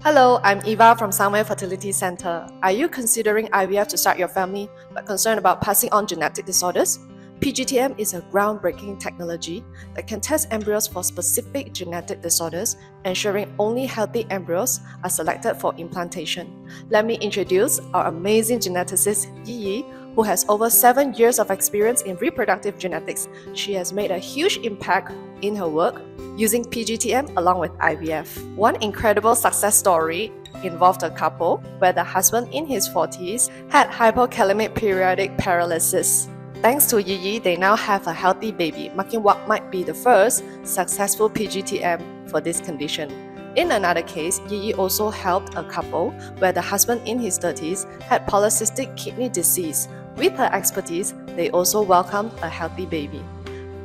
Hello, I'm Eva from Sunway Fertility Center. Are you considering IVF to start your family but concerned about passing on genetic disorders? PGT-M is a groundbreaking technology that can test embryos for specific genetic disorders, ensuring only healthy embryos are selected for implantation. Let me introduce our amazing geneticist, Yi, who has over 7 years of experience in reproductive genetics. She has made a huge impact in her work using PGT-M along with IVF. One incredible success story involved a couple where the husband in his 40s had hypokalemic periodic paralysis. Thanks to Yi, they now have a healthy baby, marking what might be the first successful PGT-M for this condition. In another case, Yi also helped a couple where the husband in his 30s had polycystic kidney disease. With her expertise, they also welcomed a healthy baby.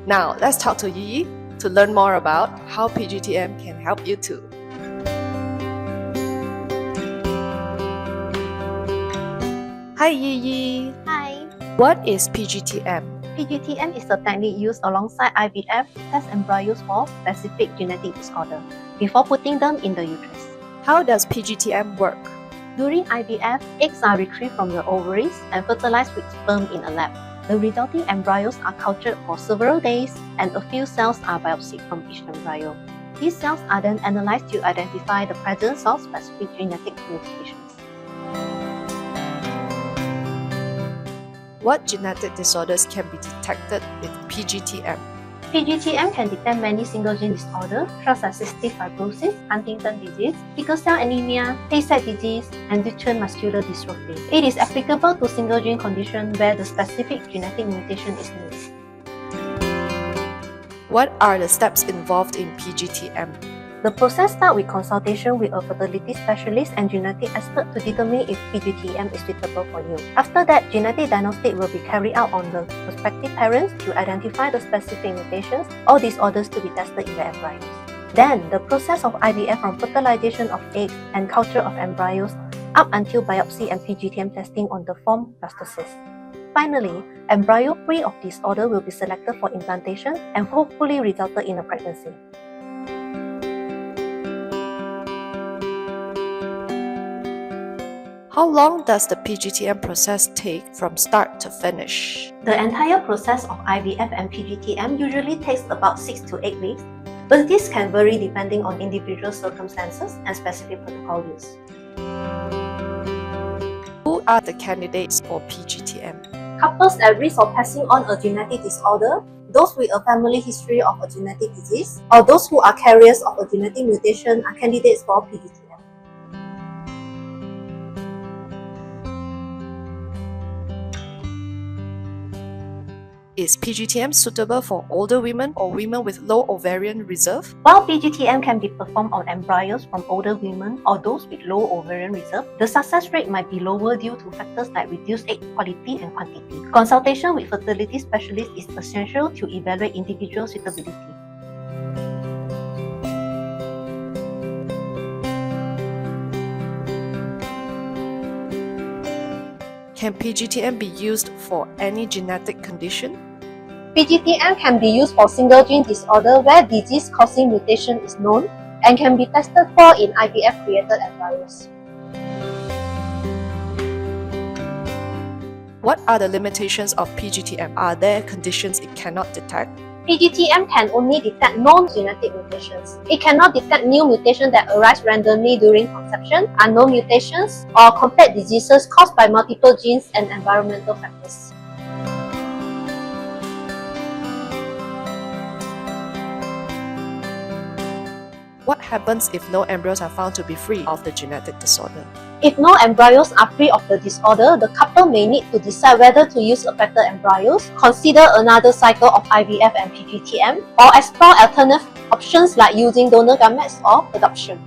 Now, let's talk to Yi to learn more about how PGT-M can help you too. Hi Yi. Hi. What is PGT-M? PGT-M is a technique used alongside IVF to test embryos for specific genetic disorder before putting them in the uterus. How does PGT-M work? During IVF, eggs are retrieved from the ovaries and fertilized with sperm in a lab. The resulting embryos are cultured for several days and a few cells are biopsied from each embryo. These cells are then analyzed to identify the presence of specific genetic mutations. What genetic disorders can be detected with PGT-M? PGT-M can detect many single-gene disorders such as cystic fibrosis, Huntington disease, sickle cell anemia, Tay-Sachs disease, and Duchenne muscular dystrophy. It is applicable to single-gene conditions where the specific genetic mutation is missed. What are the steps involved in PGT-M? The process starts with consultation with a fertility specialist and genetic expert to determine if PGT-M is suitable for you. After that, genetic diagnostic will be carried out on the prospective parents to identify the specific mutations or disorders to be tested in the embryos. Then, the process of IVF from fertilization of eggs and culture of embryos up until biopsy and PGT-M testing on the form blastocyst. Finally, embryo free of disorder will be selected for implantation and hopefully resulted in a pregnancy. How long does the PGT-M process take from start to finish? The entire process of IVF and PGT-M usually takes about 6 to 8 weeks, but this can vary depending on individual circumstances and specific protocol use. Who are the candidates for PGT-M? Couples at risk of passing on a genetic disorder, those with a family history of a genetic disease, or those who are carriers of a genetic mutation are candidates for PGT-M. Is PGT-M suitable for older women or women with low ovarian reserve? While PGT-M can be performed on embryos from older women or those with low ovarian reserve, the success rate might be lower due to factors like reduced egg quality and quantity. Consultation with fertility specialists is essential to evaluate individual suitability. Can PGT-M be used for any genetic condition? PGT-M can be used for single-gene disorder where disease-causing mutation is known and can be tested for in IVF-created embryos. What are the limitations of PGT-M? Are there conditions it cannot detect? PGT-M can only detect known genetic mutations. It cannot detect new mutations that arise randomly during conception, unknown mutations, or complex diseases caused by multiple genes and environmental factors. What happens if no embryos are found to be free of the genetic disorder? If no embryos are free of the disorder, the couple may need to decide whether to use affected embryos, consider another cycle of IVF and PGT-M, or explore alternative options like using donor gametes or adoption.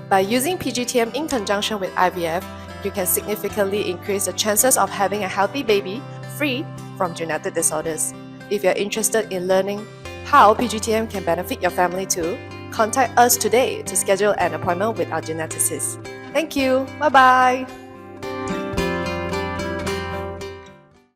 By using PGT-M in conjunction with IVF, you can significantly increase the chances of having a healthy baby free from genetic disorders. If you're interested in learning how PGT-M can benefit your family too, contact us today to schedule an appointment with our geneticist. Thank you. Bye-bye.